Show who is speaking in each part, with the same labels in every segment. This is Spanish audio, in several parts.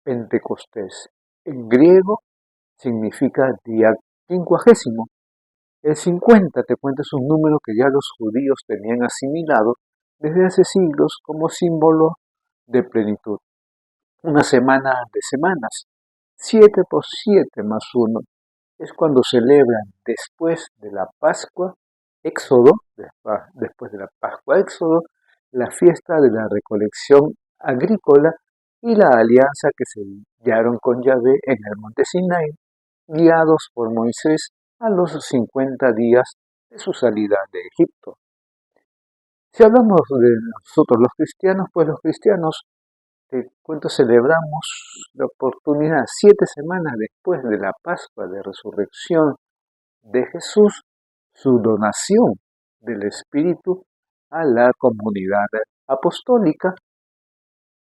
Speaker 1: Pentecostés. En griego significa día quincuagésimo. El 50, te cuento, es un número que ya los judíos tenían asimilado desde hace siglos como símbolo de plenitud. Una semana de semanas, 7 por 7 más 1, es cuando celebran después de la Pascua, Éxodo, después de la Pascua Éxodo, la fiesta de la recolección agrícola y la alianza que sellaron con Yahvé en el monte Sinai, guiados por Moisés a los 50 días de su salida de Egipto. Si hablamos de nosotros los cristianos, pues los cristianos, te cuento, celebramos la oportunidad 7 semanas después de la Pascua de Resurrección de Jesús, su donación del Espíritu a la comunidad apostólica.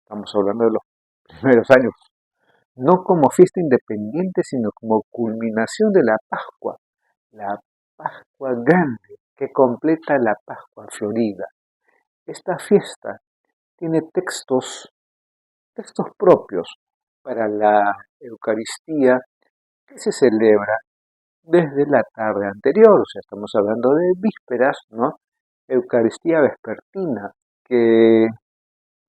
Speaker 1: Estamos hablando de los primeros años, no como fiesta independiente, sino como culminación de la Pascua grande que completa la Pascua florida. Esta fiesta tiene textos propios para la Eucaristía que se celebra desde la tarde anterior, o sea, estamos hablando de vísperas, ¿no? Eucaristía vespertina, que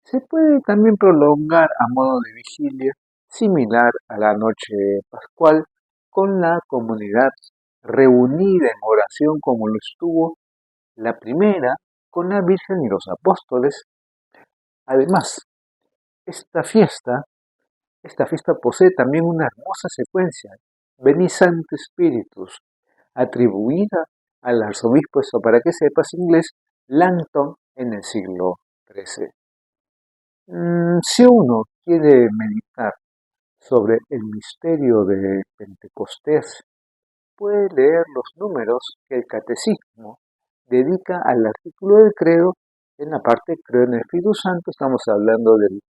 Speaker 1: se puede también prolongar a modo de vigilia, similar a la noche pascual, con la comunidad reunida en oración como lo estuvo la primera, con la Virgen y los apóstoles. Además, esta fiesta posee también una hermosa secuencia, Veni Sancte Spiritus, atribuida al arzobispo, eso para que sepas, inglés, Langton en el siglo XIII. Si uno quiere meditar sobre el misterio de Pentecostés, puede leer los números que el Catecismo dedica al artículo del credo. En la parte creo en el Espíritu Santo estamos hablando del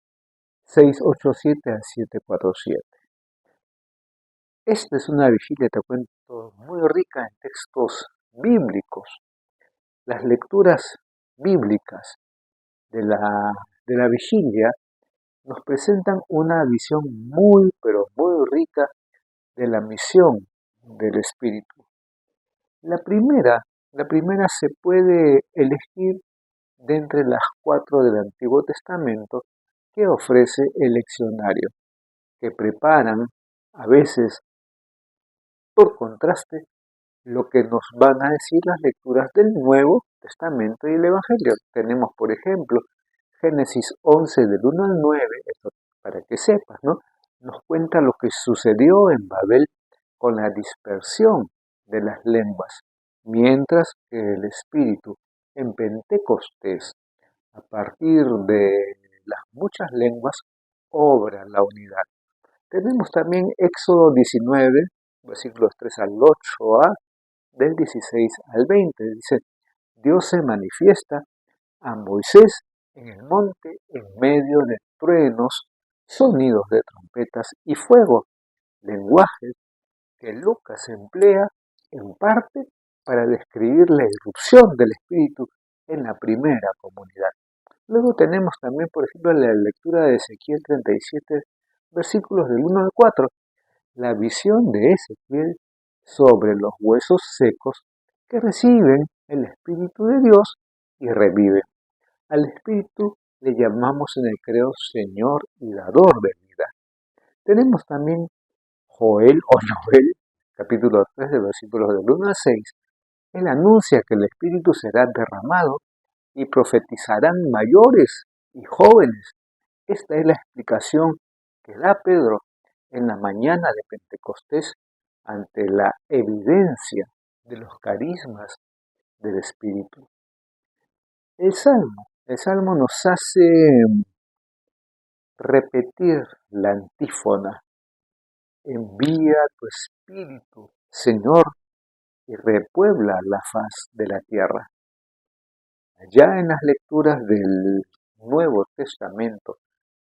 Speaker 1: 687 al 747. Esta es una vigilia, te cuento, muy rica en textos bíblicos. Las lecturas bíblicas de la vigilia nos presentan una visión muy, pero muy rica de la misión del Espíritu. La primera se puede elegir de entre las 4 del Antiguo Testamento que ofrece el leccionario, que preparan a veces, por contraste, lo que nos van a decir las lecturas del Nuevo Testamento y el Evangelio. Tenemos, por ejemplo, Génesis 11 del 1 al 9, esto para que sepas, ¿no? Nos cuenta lo que sucedió en Babel con la dispersión de las lenguas, mientras que el Espíritu en Pentecostés, a partir de las muchas lenguas, obra la unidad. Tenemos también Éxodo 19, versículos 3 al 8a, del 16 al 20. Dice, Dios se manifiesta a Moisés en el monte en medio de truenos, sonidos de trompetas y fuego, lenguajes que Lucas emplea en parte para describir la irrupción del Espíritu en la primera comunidad. Luego tenemos también, por ejemplo, la lectura de Ezequiel 37, versículos del 1 al 4, la visión de Ezequiel sobre los huesos secos que reciben el Espíritu de Dios y reviven. Al Espíritu le llamamos en el credo Señor y Dador de vida. Tenemos también Joel o Joel, capítulo 3, de versículos del 1 al 6. Él anuncia que el Espíritu será derramado y profetizarán mayores y jóvenes. Esta es la explicación que da Pedro en la mañana de Pentecostés ante la evidencia de los carismas del Espíritu. El Salmo nos hace repetir la antífona: envía tu Espíritu, Señor, y repuebla la faz de la tierra. Ya en las lecturas del Nuevo Testamento,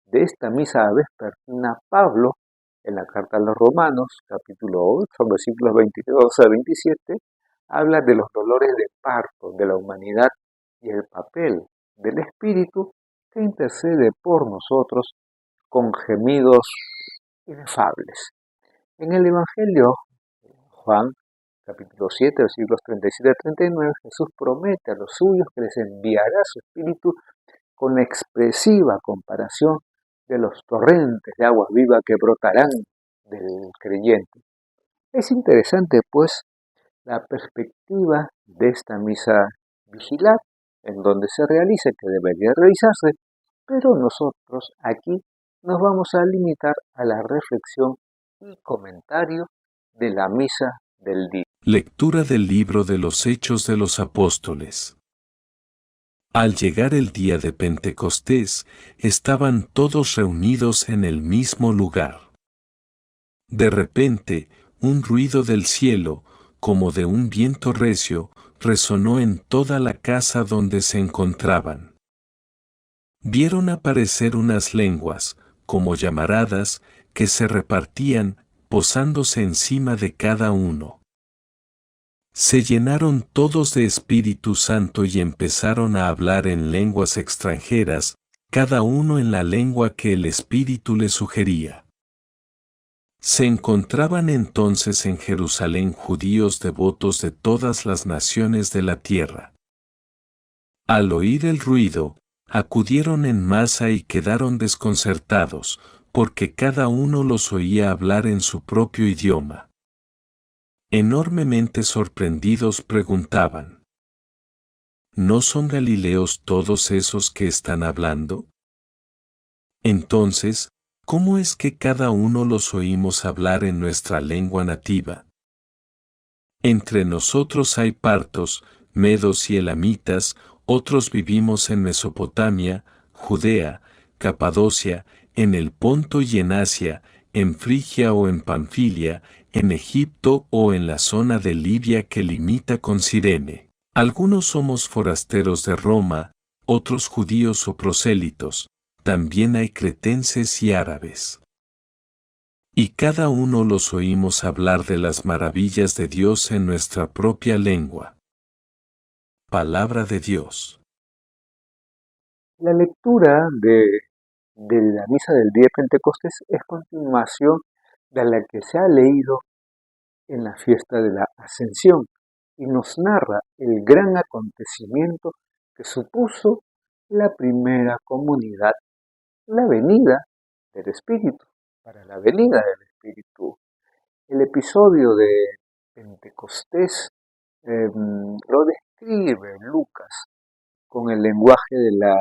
Speaker 1: de esta misa vespertina, Pablo, en la carta a los Romanos, capítulo 8, versículos 22 a 27, habla de los dolores de parto de la humanidad y el papel del Espíritu que intercede por nosotros con gemidos inefables. En el Evangelio, Juan, capítulo 7, versículos 37 a 39, Jesús promete a los suyos que les enviará su Espíritu con expresiva comparación de los torrentes de agua viva que brotarán del creyente. Es interesante, pues, la perspectiva de esta misa vigilar, en donde se realiza que debería realizarse, pero nosotros aquí nos vamos a limitar a la reflexión y comentario de la misa del día.
Speaker 2: Lectura del libro de los Hechos de los Apóstoles. Al llegar el día de Pentecostés, estaban todos reunidos en el mismo lugar. De repente, un ruido del cielo, como de un viento recio, resonó en toda la casa donde se encontraban. Vieron aparecer unas lenguas, como llamaradas, que se repartían, posándose encima de cada uno. Se llenaron todos de Espíritu Santo y empezaron a hablar en lenguas extranjeras, cada uno en la lengua que el Espíritu le sugería. Se encontraban entonces en Jerusalén judíos devotos de todas las naciones de la tierra. Al oír el ruido, acudieron en masa y quedaron desconcertados, porque cada uno los oía hablar en su propio idioma. Enormemente sorprendidos preguntaban: ¿no son galileos todos esos que están hablando? Entonces, ¿cómo es que cada uno los oímos hablar en nuestra lengua nativa? Entre nosotros hay partos, medos y elamitas, otros vivimos en Mesopotamia, Judea, Capadocia, en el Ponto y en Asia, en Frigia o en Panfilia, en Egipto o en la zona de Libia que limita con Cirene. Algunos somos forasteros de Roma, otros judíos o prosélitos, también hay cretenses y árabes. Y cada uno los oímos hablar de las maravillas de Dios en nuestra propia lengua. Palabra de Dios.
Speaker 1: La lectura de la misa del día de Pentecostés es continuación de la que se ha leído en la fiesta de la Ascensión y nos narra el gran acontecimiento que supuso la primera comunidad, la venida del Espíritu, para la venida del Espíritu. El episodio de Pentecostés lo describe Lucas con el lenguaje de la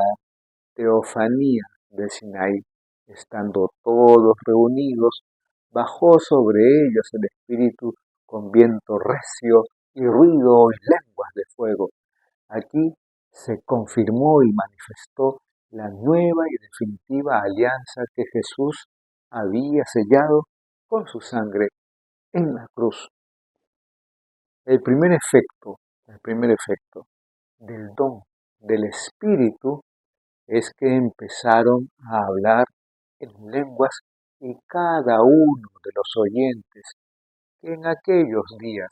Speaker 1: teofanía del Sinaí. Estando todos reunidos, bajó sobre ellos el Espíritu con viento recio y ruido y lenguas de fuego. Aquí se confirmó y manifestó la nueva y definitiva alianza que Jesús había sellado con su sangre en la cruz. El primer efecto del don del Espíritu es que empezaron a hablar en lenguas y cada uno de los oyentes, que en aquellos días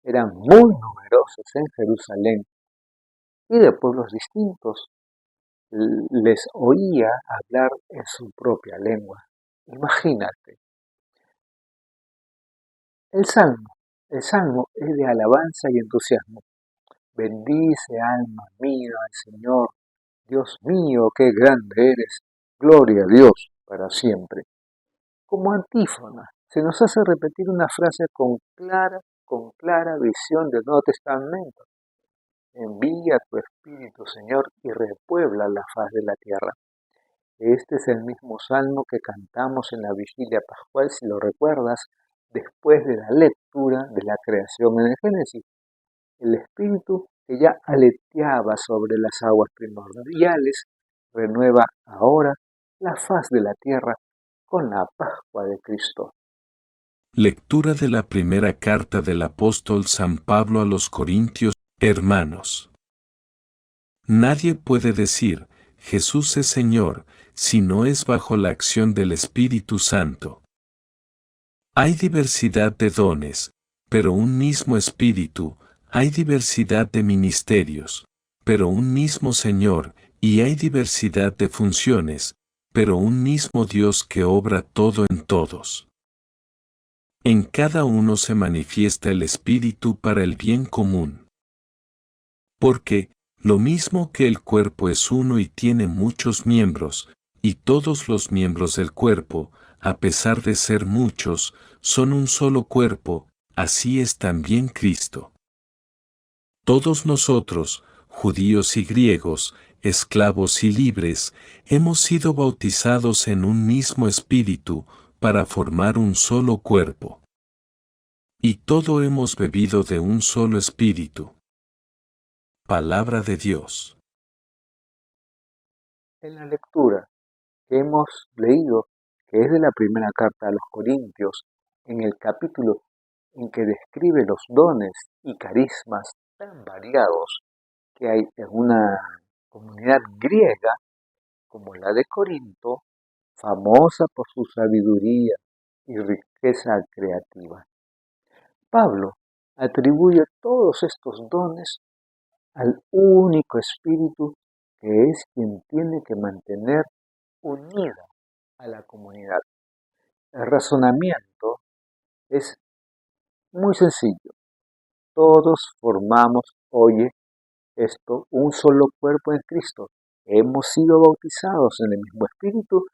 Speaker 1: eran muy numerosos en Jerusalén y de pueblos distintos, les oía hablar en su propia lengua. Imagínate. El salmo es de alabanza y entusiasmo. Bendice, alma mía, al Señor. Dios mío, qué grande eres. Gloria a Dios para siempre. Como antífona, se nos hace repetir una frase con clara visión del Nuevo Testamento. Envía tu Espíritu, Señor, y repuebla la faz de la tierra. Este es el mismo salmo que cantamos en la vigilia pascual, si lo recuerdas, después de la lectura de la creación en el Génesis. El Espíritu que ya aleteaba sobre las aguas primordiales renueva ahora la faz de la tierra con la Pascua de Cristo.
Speaker 2: Lectura de la primera carta del apóstol San Pablo a los Corintios. Hermanos, nadie puede decir Jesús es Señor si no es bajo la acción del Espíritu Santo. Hay diversidad de dones, pero un mismo Espíritu. Hay diversidad de ministerios, pero un mismo Señor, y hay diversidad de funciones, pero un mismo Dios que obra todo en todos. En cada uno se manifiesta el Espíritu para el bien común. Porque, lo mismo que el cuerpo es uno y tiene muchos miembros, y todos los miembros del cuerpo, a pesar de ser muchos, son un solo cuerpo, así es también Cristo. Todos nosotros, judíos y griegos, esclavos y libres, hemos sido bautizados en un mismo espíritu, para formar un solo cuerpo. Y todo hemos bebido de un solo espíritu. Palabra de Dios.
Speaker 1: En la lectura que hemos leído, que es de la primera carta a los Corintios, en el capítulo en que describe los dones y carismas tan variados que hay en una comunidad griega como la de Corinto, famosa por su sabiduría y riqueza creativa. Pablo atribuye todos estos dones al único Espíritu que es quien tiene que mantener unida a la comunidad. El razonamiento es muy sencillo. Todos formamos, oye, esto, un solo cuerpo en Cristo. Hemos sido bautizados en el mismo Espíritu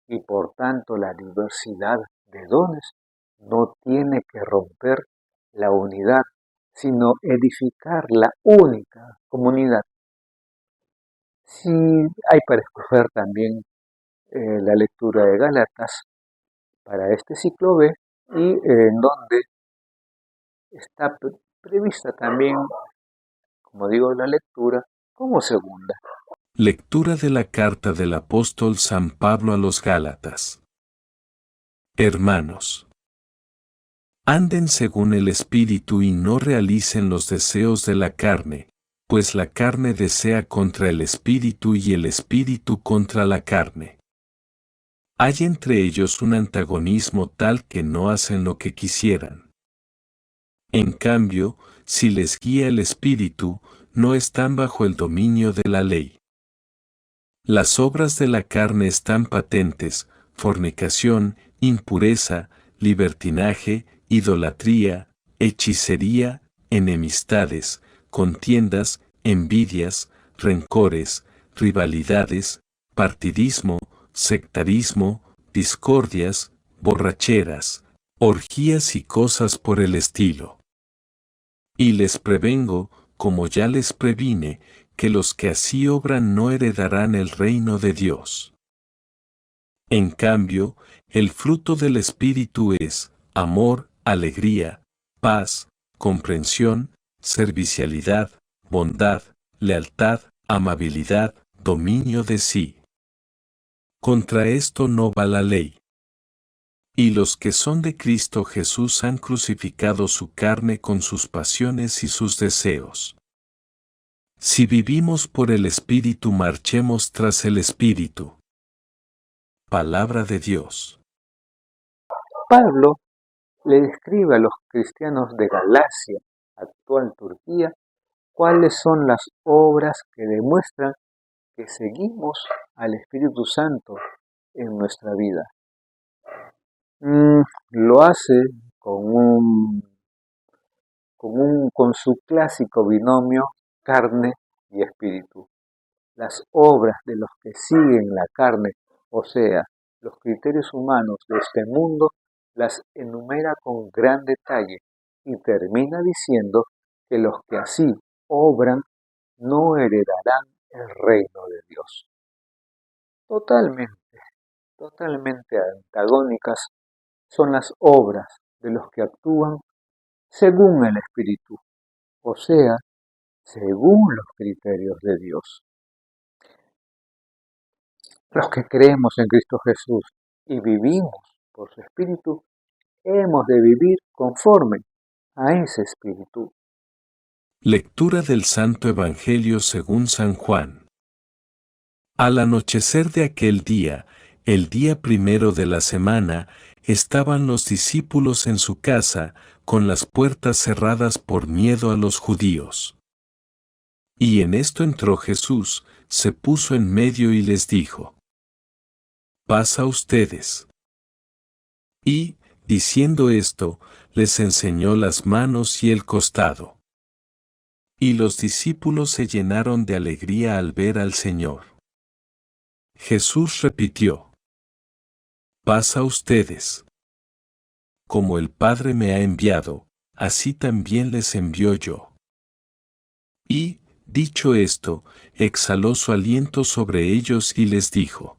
Speaker 1: y por tanto la diversidad de dones no tiene que romper la unidad, sino edificar la única comunidad. Si hay para escoger también la lectura de Gálatas para este ciclo B y en donde está prevista también, como digo, la lectura como segunda.
Speaker 2: Lectura de la carta del apóstol San Pablo a los Gálatas. Hermanos, anden según el Espíritu y no realicen los deseos de la carne, pues la carne desea contra el Espíritu y el Espíritu contra la carne. Hay entre ellos un antagonismo tal que no hacen lo que quisieran. En cambio, si les guía el Espíritu, no están bajo el dominio de la ley. Las obras de la carne están patentes: fornicación, impureza, libertinaje, idolatría, hechicería, enemistades, contiendas, envidias, rencores, rivalidades, partidismo, sectarismo, discordias, borracheras, orgías y cosas por el estilo. Y les prevengo, como ya les previne, que los que así obran no heredarán el reino de Dios. En cambio, el fruto del Espíritu es amor, alegría, paz, comprensión, servicialidad, bondad, lealtad, amabilidad, dominio de sí. Contra esto no va la ley. Y los que son de Cristo Jesús han crucificado su carne con sus pasiones y sus deseos. Si vivimos por el Espíritu, marchemos tras el Espíritu. Palabra de Dios.
Speaker 1: Pablo le describe a los cristianos de Galacia, actual Turquía, cuáles son las obras que demuestran que seguimos al Espíritu Santo en nuestra vida. Lo hace con su clásico binomio carne y espíritu. Las obras de los que siguen la carne, o sea, los criterios humanos de este mundo, las enumera con gran detalle y termina diciendo que los que así obran no heredarán el reino de Dios. Totalmente antagónicas son las obras de los que actúan según el Espíritu, o sea, según los criterios de Dios. Los que creemos en Cristo Jesús y vivimos por su Espíritu, hemos de vivir conforme a ese Espíritu.
Speaker 2: Lectura del Santo Evangelio según San Juan. Al anochecer de aquel día, el día primero de la semana, estaban los discípulos en su casa, con las puertas cerradas por miedo a los judíos. Y en esto entró Jesús, se puso en medio y les dijo: paz a ustedes. Y, diciendo esto, les enseñó las manos y el costado. Y los discípulos se llenaron de alegría al ver al Señor. Jesús repitió: paz a ustedes. Como el Padre me ha enviado, así también les envío yo. Y, dicho esto, exhaló su aliento sobre ellos y les dijo: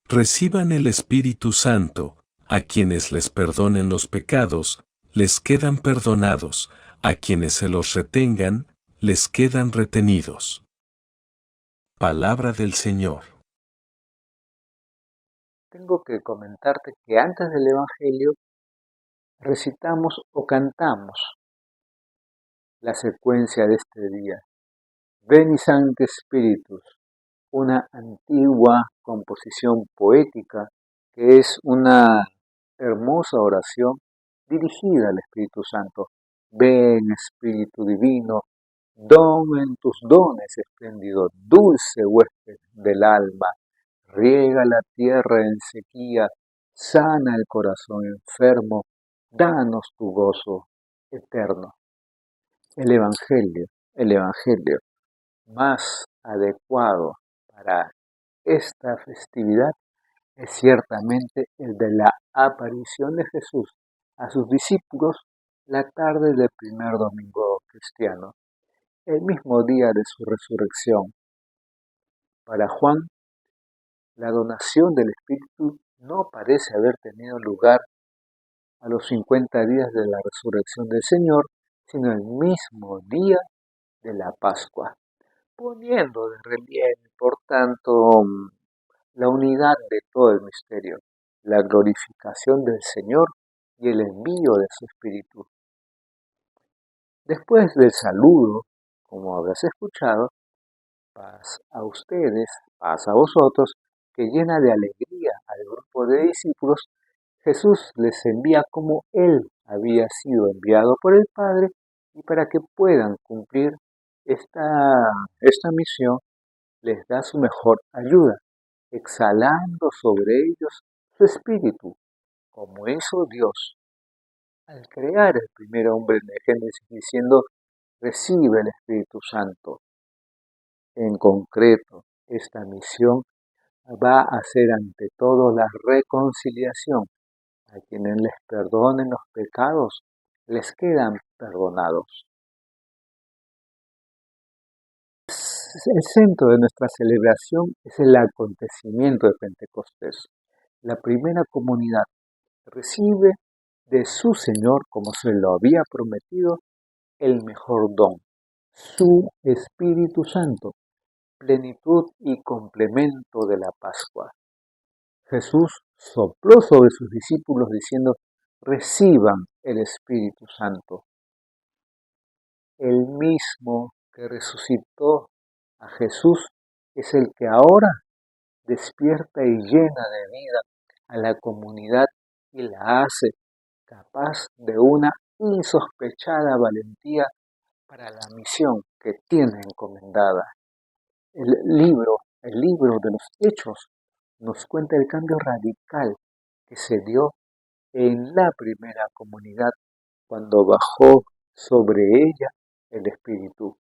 Speaker 2: reciban el Espíritu Santo. A quienes les perdonen los pecados, les quedan perdonados; a quienes se los retengan, les quedan retenidos. Palabra del Señor.
Speaker 1: Tengo que comentarte que antes del Evangelio recitamos o cantamos la secuencia de este día. Veni Sancte Spiritus, una antigua composición poética que es una hermosa oración dirigida al Espíritu Santo. Ven, Espíritu Divino, don en tus dones espléndido, dulce huésped del alma, riega la tierra en sequía, sana el corazón enfermo, danos tu gozo eterno. El Evangelio más adecuado para esta festividad es ciertamente el de la aparición de Jesús a sus discípulos la tarde del primer domingo cristiano, el mismo día de su resurrección. Para Juan, la donación del Espíritu no parece haber tenido lugar a los 50 días de la resurrección del Señor, sino el mismo día de la Pascua, poniendo de relieve, por tanto, la unidad de todo el misterio, la glorificación del Señor y el envío de su Espíritu. Después del saludo, como habrás escuchado, paz a ustedes, paz a vosotros, que llena de alegría al grupo de discípulos, Jesús les envía como Él había sido enviado por el Padre, y para que puedan cumplir esta misión, les da su mejor ayuda, exhalando sobre ellos su espíritu, como hizo Dios al crear el primer hombre en el Génesis, diciendo: recibe el Espíritu Santo. En concreto, esta misión va a ser ante todo la reconciliación. A quienes les perdonen los pecados, les quedan perdonados. El centro de nuestra celebración es el acontecimiento de Pentecostés. La primera comunidad recibe de su Señor, como se lo había prometido, el mejor don, su Espíritu Santo, plenitud y complemento de la Pascua. Jesús sopló sobre sus discípulos diciendo: reciban el Espíritu Santo. El mismo que resucitó a Jesús es el que ahora despierta y llena de vida a la comunidad y la hace capaz de una insospechada valentía para la misión que tiene encomendada. El libro de los Hechos nos cuenta el cambio radical que se dio en la primera comunidad cuando bajó sobre ella el Espíritu.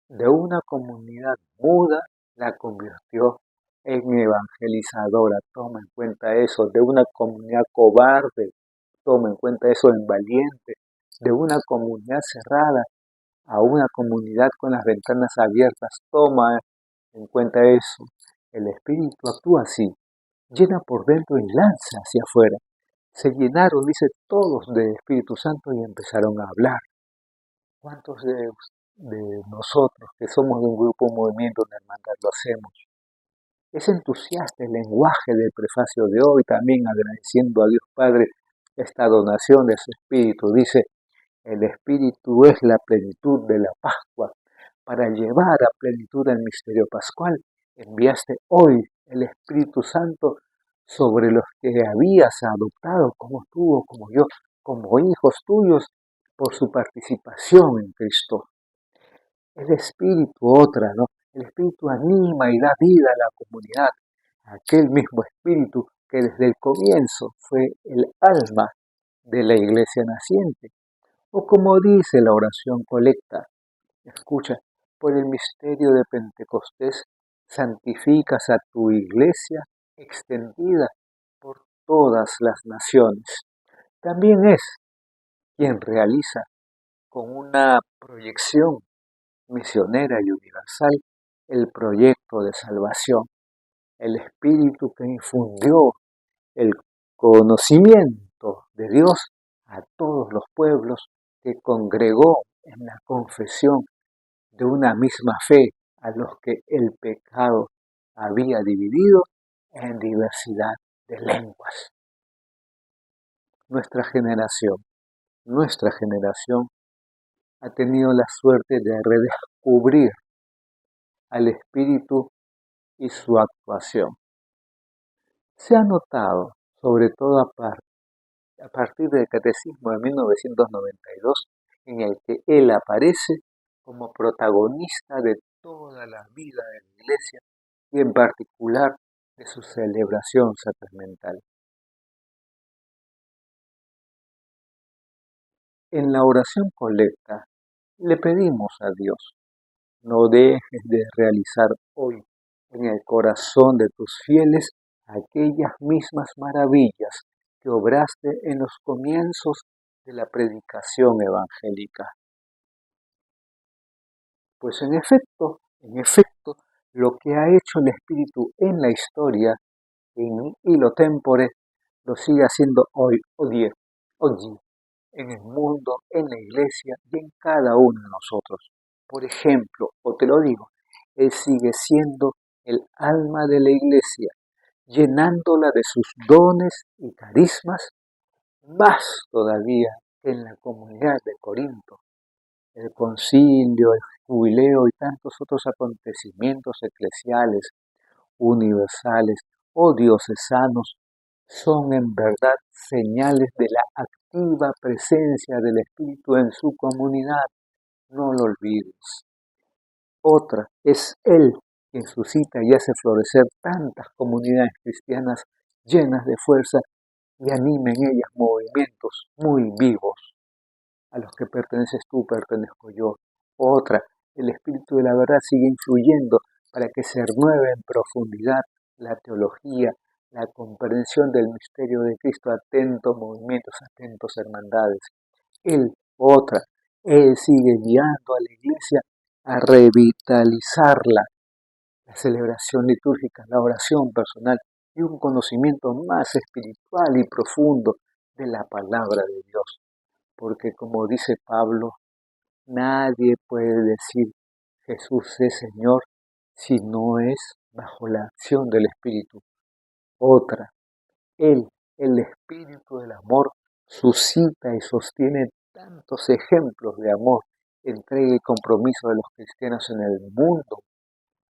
Speaker 1: De una comunidad muda la convirtió en evangelizadora. Toma en cuenta eso. De una comunidad cobarde, toma en cuenta eso, en valiente. De una comunidad cerrada a una comunidad con las ventanas abiertas. Toma en cuenta eso. El Espíritu actúa así. Llena por dentro y lanza hacia afuera. Se llenaron, dice, todos del Espíritu Santo y empezaron a hablar. ¿Cuántos de nosotros que somos de un grupo, un movimiento, una hermandad lo hacemos? Es entusiasta el lenguaje del prefacio de hoy, también agradeciendo a Dios Padre esta donación de su Espíritu. Dice: el Espíritu es la plenitud de la Pascua. Para llevar a plenitud el misterio pascual, enviaste hoy el Espíritu Santo sobre los que habías adoptado, como tú o como yo, como hijos tuyos, por su participación en Cristo. El Espíritu, ¿no? El Espíritu anima y da vida a la comunidad. aquel mismo espíritu que desde el comienzo fue el alma de la iglesia naciente. O como dice la oración colecta, escucha, por el misterio de Pentecostés santificas a tu iglesia extendida por todas las naciones. También es quien realiza con una proyección misionera y universal el proyecto de salvación, el espíritu que infundió el conocimiento de Dios a todos los pueblos, que congregó en la confesión de una misma fe a los que el pecado había dividido en diversidad de lenguas. Nuestra generación ha tenido la suerte de redescubrir al Espíritu y su actuación. Se ha notado, sobre todo a partir del Catecismo de 1992, en el que él aparece como protagonista de toda la vida de la Iglesia y en particular de su celebración sacramental. En la oración colecta le pedimos a Dios: no dejes de realizar hoy en el corazón de tus fieles aquellas mismas maravillas que obraste en los comienzos de la predicación evangélica. Pues en efecto, lo que ha hecho el Espíritu en la historia, in illo tempore, lo sigue haciendo hoy, oggi, en el mundo, en la iglesia y en cada uno de nosotros. Por ejemplo, o te lo digo, Él sigue siendo el alma de la iglesia, llenándola de sus dones y carismas, más todavía que en la comunidad de Corinto. El concilio, el jubileo y tantos otros acontecimientos eclesiales, universales o diocesanos son en verdad señales de la activa presencia del Espíritu en su comunidad. No lo olvides. Otra es Él quien suscita y hace florecer tantas comunidades cristianas llenas de fuerza y anima en ellas movimientos muy vivos. A los que perteneces tú, pertenezco yo. Otra, el Espíritu de la verdad sigue influyendo para que se renueve en profundidad la teología, la comprensión del misterio de Cristo, atentos movimientos, atentos hermandades. Él sigue guiando a la iglesia a revitalizarla, la celebración litúrgica, la oración personal y un conocimiento más espiritual y profundo de la palabra de Dios. Porque como dice Pablo, nadie puede decir Jesús es Señor si no es bajo la acción del Espíritu. Otra, Él, el Espíritu del amor, suscita y sostiene tantos ejemplos de amor, entrega y compromiso de los cristianos en el mundo,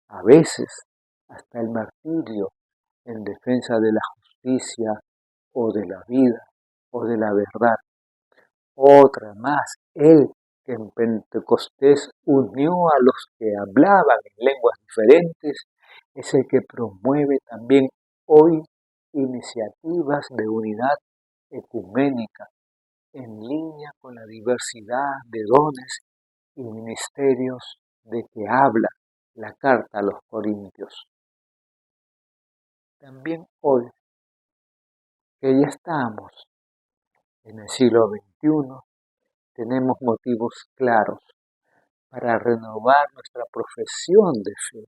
Speaker 1: a veces hasta el martirio en defensa de la justicia o de la vida o de la verdad. Otra más, Él que en Pentecostés unió a los que hablaban en lenguas diferentes, es el que promueve también hoy iniciativas de unidad ecuménica en línea con la diversidad de dones y ministerios de que habla la carta a los Corintios. También hoy, que ya estamos en el siglo XXI, tenemos motivos claros para renovar nuestra profesión de fe.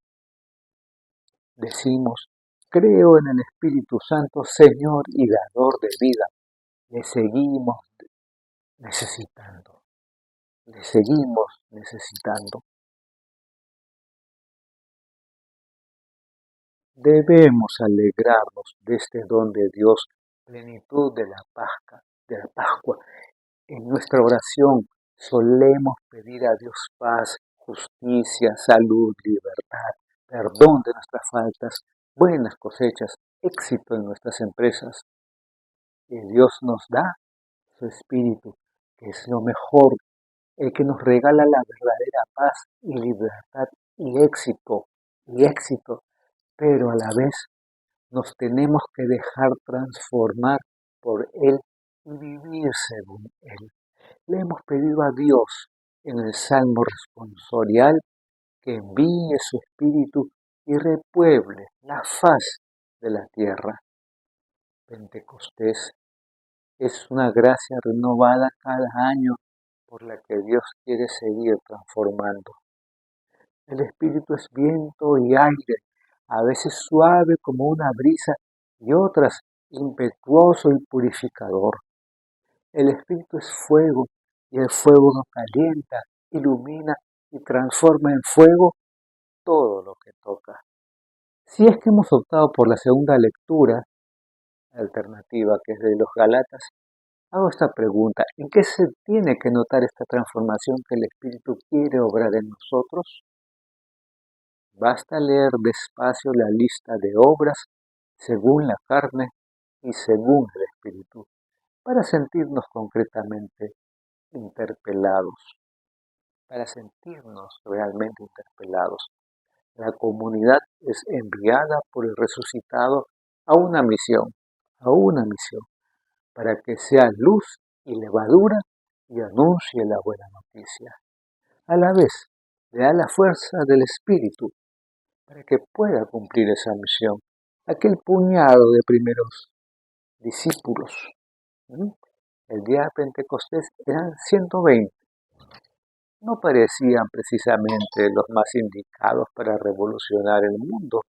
Speaker 1: Decimos: creo en el Espíritu Santo, Señor y Dador de vida. Le seguimos necesitando. Le seguimos necesitando. Debemos alegrarnos de este don de Dios, plenitud de la Pascua. En nuestra oración solemos pedir a Dios paz, justicia, salud, libertad, perdón de nuestras faltas, buenas cosechas, éxito en nuestras empresas. Y Dios nos da su Espíritu, que es lo mejor, el que nos regala la verdadera paz y libertad y éxito, pero a la vez nos tenemos que dejar transformar por Él y vivir según Él. Le hemos pedido a Dios en el Salmo responsorial que envíe su Espíritu y repueble la faz de la tierra. Pentecostés es una gracia renovada cada año por la que Dios quiere seguir transformando. El Espíritu es viento y aire, a veces suave como una brisa y otras impetuoso y purificador. El Espíritu es fuego y el fuego nos calienta, ilumina y transforma en fuego todo lo que toca. Si es que hemos optado por la segunda lectura alternativa, que es de los Gálatas, hago esta pregunta: ¿en qué se tiene que notar esta transformación que el Espíritu quiere obrar en nosotros? Basta leer despacio la lista de obras según la carne y según el Espíritu para sentirnos concretamente interpelados, para sentirnos realmente interpelados. La comunidad es enviada por el resucitado a una misión, para que sea luz y levadura y anuncie la buena noticia. A la vez, le da la fuerza del Espíritu para que pueda cumplir esa misión. Aquel puñado de primeros discípulos, el día de Pentecostés eran 120. No parecían precisamente los más indicados para revolucionar el mundo,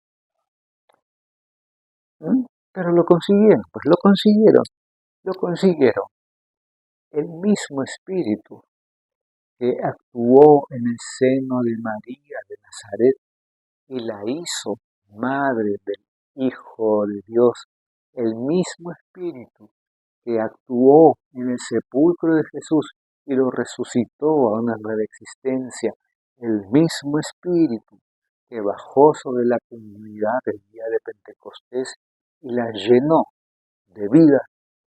Speaker 1: pero lo consiguieron, lo consiguieron. El mismo Espíritu que actuó en el seno de María de Nazaret y la hizo madre del Hijo de Dios, el mismo Espíritu que actuó en el sepulcro de Jesús y lo resucitó a una nueva existencia, el mismo Espíritu que bajó sobre la comunidad el día de Pentecostés y la llenó de vida,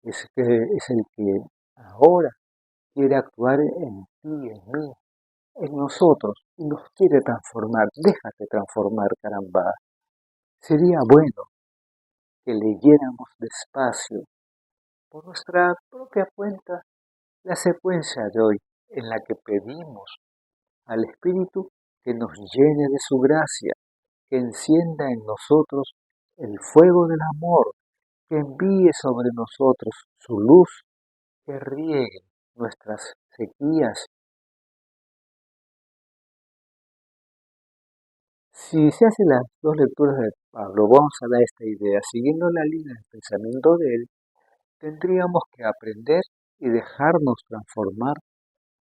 Speaker 1: es el que ahora quiere actuar en ti, en mí, en nosotros, y nos quiere transformar. Déjate transformar, caramba. Sería bueno que leyéramos despacio, por nuestra propia cuenta, la secuencia de hoy, en la que pedimos al Espíritu que nos llene de su gracia, que encienda en nosotros el fuego del amor, que envíe sobre nosotros su luz, que riegue nuestras sequías. Si se hacen las dos lecturas de Pablo, vamos a dar esta idea. Siguiendo la línea del pensamiento de él, tendríamos que aprender y dejarnos transformar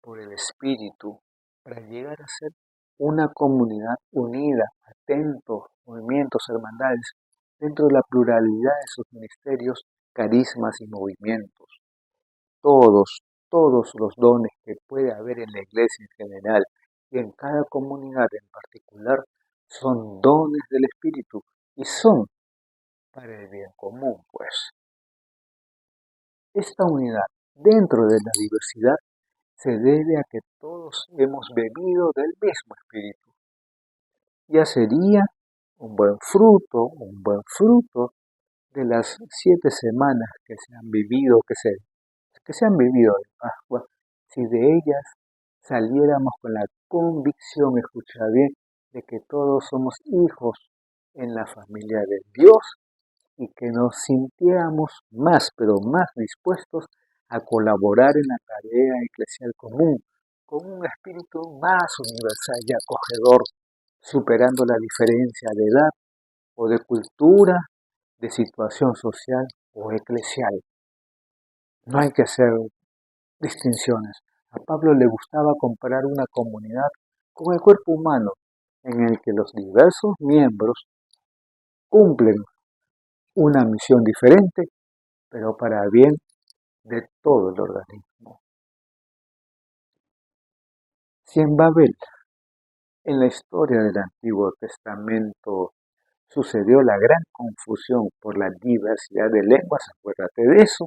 Speaker 1: por el Espíritu para llegar a ser una comunidad unida, atentos, movimientos, hermandades, dentro de la pluralidad de sus ministerios, carismas y movimientos. Todos los dones que puede haber en la iglesia en general y en cada comunidad en particular son dones del Espíritu y son para el bien común, pues. Esta unidad dentro de la diversidad se debe a que todos hemos bebido del mismo Espíritu. Ya sería un buen fruto de las 7 semanas que se han vivido, que se han vivido de Pascua, si de ellas saliéramos con la convicción, escucha bien, de que todos somos hijos en la familia de Dios y que nos sintiéramos más, pero más dispuestos a colaborar en la tarea eclesial común, con un espíritu más universal y acogedor, superando la diferencia de edad o de cultura, de situación social o eclesial. No hay que hacer distinciones. A Pablo le gustaba comparar una comunidad con el cuerpo humano, en el que los diversos miembros cumplen una misión diferente, pero para el bien de todo el organismo. Si en Babel, en la historia del Antiguo Testamento, sucedió la gran confusión por la diversidad de lenguas, acuérdate de eso.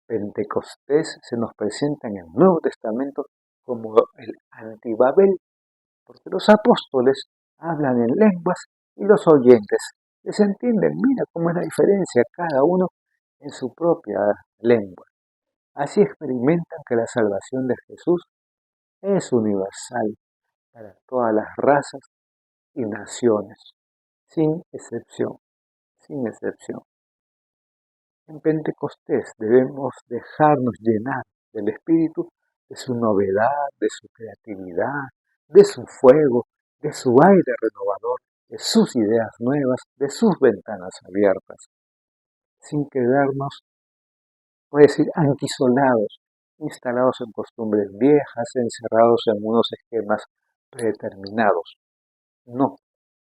Speaker 1: Pentecostés se nos presenta en el Nuevo Testamento como el antibabel, porque los apóstoles hablan en lenguas y los oyentes se entienden, mira cómo es la diferencia, cada uno en su propia lengua. Así experimentan que la salvación de Jesús es universal para todas las razas y naciones, sin excepción, sin excepción. En Pentecostés debemos dejarnos llenar del Espíritu, de su novedad, de su creatividad, de su fuego, de su aire renovador, de sus ideas nuevas, de sus ventanas abiertas, sin quedarnos, voy a decir, anquisolados, instalados en costumbres viejas, encerrados en unos esquemas predeterminados. No,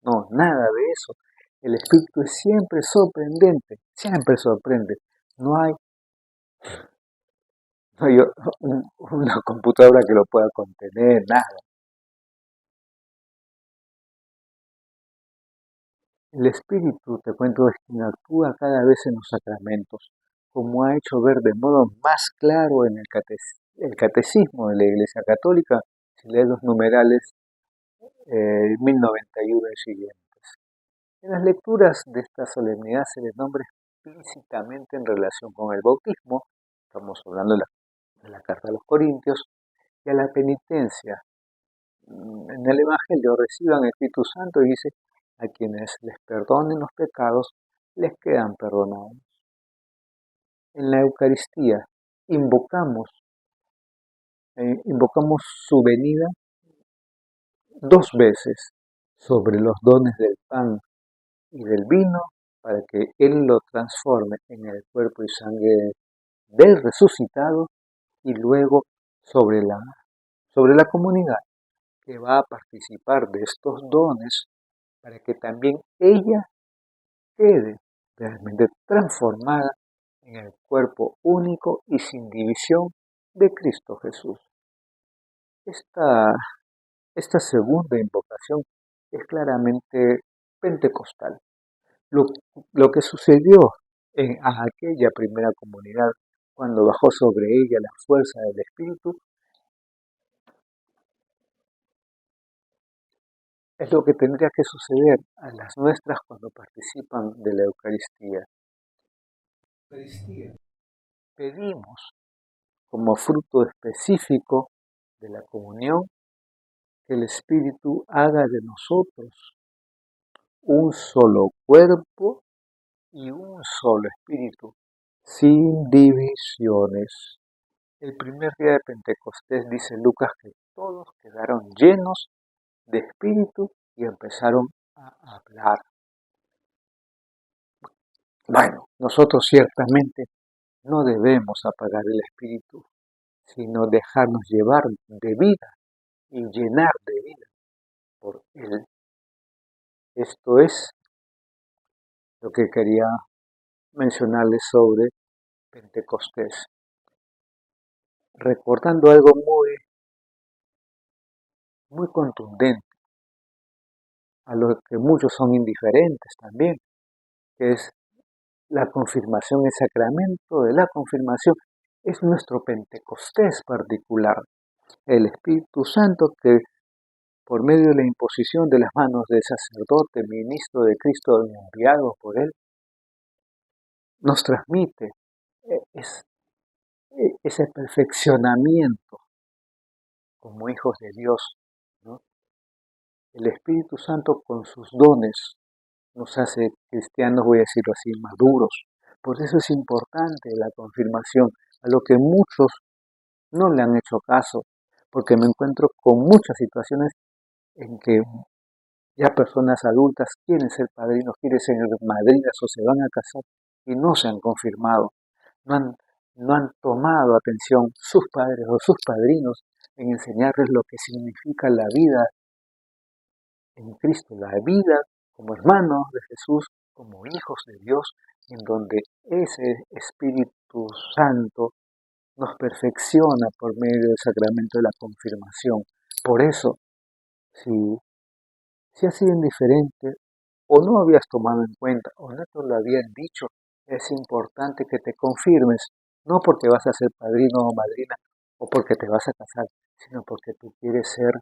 Speaker 1: no, nada de eso. El Espíritu es siempre sorprendente, siempre sorprende. No hay, no hay una computadora que lo pueda contener, nada. El Espíritu, te cuento, es quien actúa cada vez en los sacramentos, como ha hecho ver de modo más claro en el catecismo de la Iglesia Católica, si lees los numerales 1091 y siguientes. En las lecturas de esta solemnidad se les nombra explícitamente en relación con el bautismo, estamos hablando de la carta a los Corintios, y a la penitencia. En el Evangelio reciban el Espíritu Santo y dice, a quienes les perdonen los pecados, les quedan perdonados. En la Eucaristía invocamos su venida 2 veces sobre los dones del pan y del vino para que Él lo transforme en el cuerpo y sangre del resucitado y luego sobre la comunidad que va a participar de estos dones para que también ella quede realmente transformada en el cuerpo único y sin división de Cristo Jesús. Esta segunda invocación es claramente pentecostal. Lo que sucedió a aquella primera comunidad cuando bajó sobre ella la fuerza del Espíritu es lo que tendría que suceder a las nuestras cuando participan de la Eucaristía. Pedimos como fruto específico de la comunión que el Espíritu haga de nosotros un solo cuerpo y un solo espíritu, sin divisiones. El primer día de Pentecostés dice Lucas que todos quedaron llenos de espíritu y empezaron a hablar. Bueno, nosotros ciertamente no debemos apagar el espíritu, sino dejarnos llevar de vida y llenar de vida por él. Esto es lo que quería mencionarles sobre Pentecostés, recordando algo muy contundente, a lo que muchos son indiferentes también, que es la confirmación, el sacramento de la confirmación es nuestro Pentecostés particular, el Espíritu Santo que por medio de la imposición de las manos del sacerdote, ministro de Cristo enviado por él, nos transmite ese perfeccionamiento como hijos de Dios, ¿no? El Espíritu Santo con sus dones nos hace cristianos, voy a decirlo así, maduros. Por eso es importante la confirmación, a lo que muchos no le han hecho caso, porque me encuentro con muchas situaciones en que ya personas adultas quieren ser padrinos, quieren ser madrinas o se van a casar y no se han confirmado, no han tomado atención sus padres o sus padrinos en enseñarles lo que significa la vida en Cristo, la vida como hermanos de Jesús, como hijos de Dios, en donde ese Espíritu Santo nos perfecciona por medio del sacramento de la confirmación. Por eso, si has sido indiferente o no habías tomado en cuenta o no te lo habían dicho, es importante que te confirmes, no porque vas a ser padrino o madrina o porque te vas a casar, sino porque tú quieres ser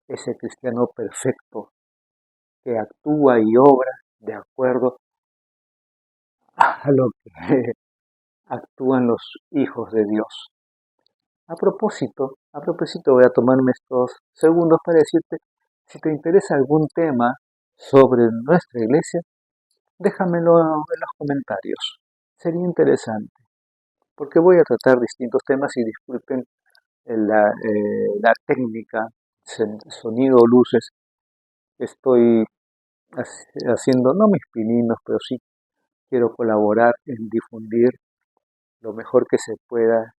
Speaker 1: ese cristiano perfecto que actúa y obra de acuerdo a lo que actúan los hijos de Dios. A propósito, voy a tomarme estos segundos para decirte, si te interesa algún tema sobre nuestra iglesia, déjamelo en los comentarios. Sería interesante, porque voy a tratar distintos temas y disculpen la técnica, sonido o luces. Estoy haciendo, no mis pininos, pero sí quiero colaborar en difundir lo mejor que se pueda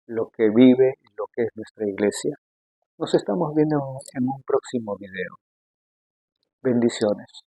Speaker 1: lo que vive y lo que es nuestra iglesia. Nos estamos viendo en un próximo video. Bendiciones.